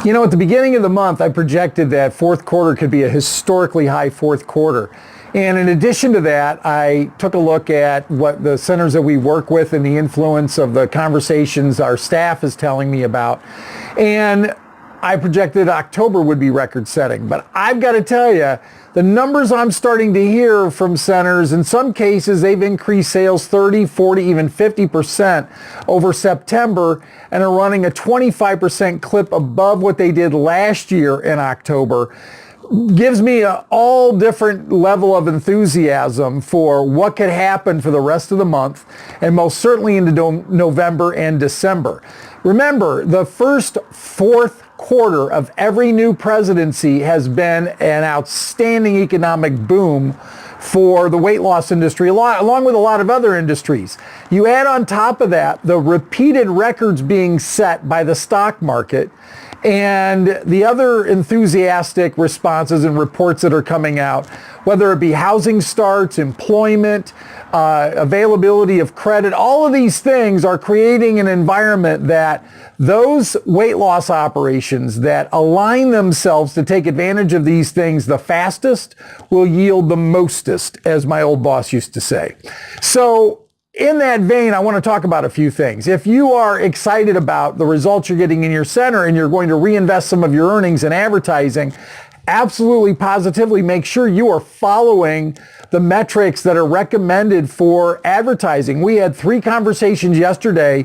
You know, at the beginning of the month, I projected that fourth quarter could be a historically high fourth quarter. And in addition to that, I took a look at what the centers that we work with and the influence of the conversations our staff is telling me about. And I projected October would be record setting. But I've got to tell you, the numbers I'm starting to hear from centers, in some cases, they've increased sales 30, 40, even 50% over September and are running a 25% clip above what they did last year in October. Gives me an all different level of enthusiasm for what could happen for the rest of the month and most certainly into November and December. Remember, the first fourth quarter of every new presidency has been an outstanding economic boom for the weight loss industry, along with a lot of other industries. You add on top of that the repeated records being set by the stock market and the other enthusiastic responses and reports that are coming out, whether it be housing starts, employment, availability of credit, all of these things are creating an environment that those weight loss operations that align themselves to take advantage of these things the fastest will yield the mostest, as my old boss used to say. So in that vein, I want to talk about a few things. If you are excited about the results you're getting in your center and you're going to reinvest some of your earnings in advertising, absolutely positively make sure you are following the metrics that are recommended for advertising. We had 3 conversations yesterday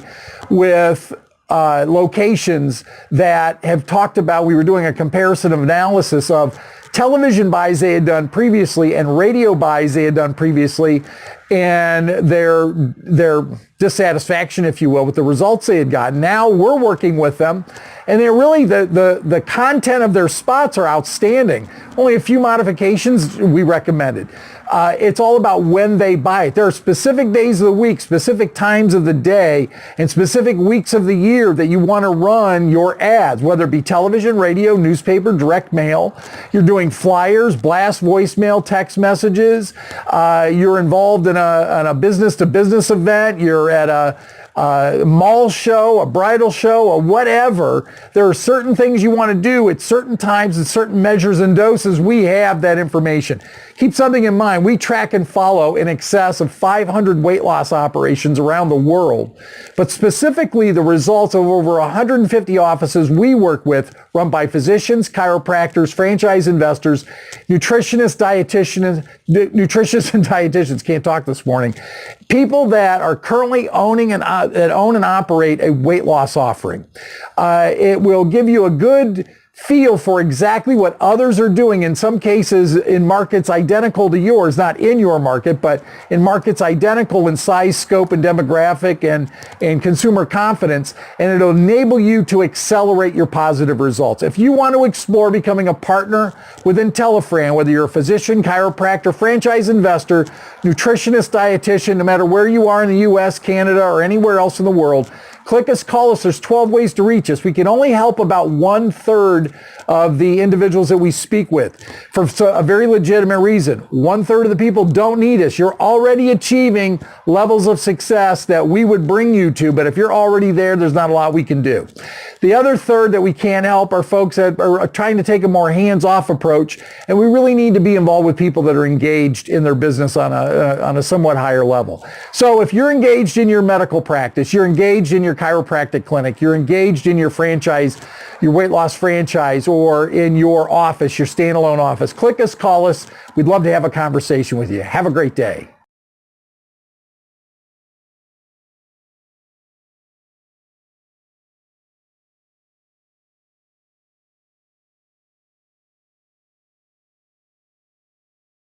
with locations that have talked about, we were doing a comparison of analysis of television buys they had done previously and radio buys they had done previously, and their dissatisfaction, if you will, with the results they had gotten. Now we're working with them, and they're really, the content of their spots are outstanding. Only a few modifications we recommended. It's all about when they buy it. There are specific days of the week, specific times of the day, and specific weeks of the year that you want to run your ads, whether it be television, radio, newspaper, direct mail. You're doing flyers, blast, voicemail, text messages. You're involved in a business-to-business event. You're at a mall show, a bridal show, or whatever. There are certain things you want to do at certain times and certain measures and doses. We have that information. Keep something in mind. We track and follow in excess of 500 weight loss operations around the world, but specifically the results of over 150 offices we work with, run by physicians, chiropractors, franchise investors, nutritionists and dietitians, can't talk this morning, people that are currently owning and that own and operate a weight loss offering. It will give you a good feel for exactly what others are doing, in some cases in markets identical to yours, not in your market, but in markets identical in size, scope, and demographic and consumer confidence, and it'll enable you to accelerate your positive results. If you want to explore becoming a partner with intelliFRAN, whether you're a physician, chiropractor, franchise investor, nutritionist, dietitian, no matter where you are in the US, Canada, or anywhere else in the world, click us, call us. There's 12 ways to reach us. We can only help about 1/3 of the individuals that we speak with for a very legitimate reason. 1/3 of the people don't need us. You're already achieving levels of success that we would bring you to, but if you're already there, there's not a lot we can do. The other third that we can't help are folks that are trying to take a more hands-off approach, and we really need to be involved with people that are engaged in their business on a somewhat higher level. So if you're engaged in your medical practice, you're engaged in your chiropractic clinic, you're engaged in your franchise, your weight loss franchise, or in your office, your standalone office, click us, call us. We'd love to have a conversation with you. Have a great day.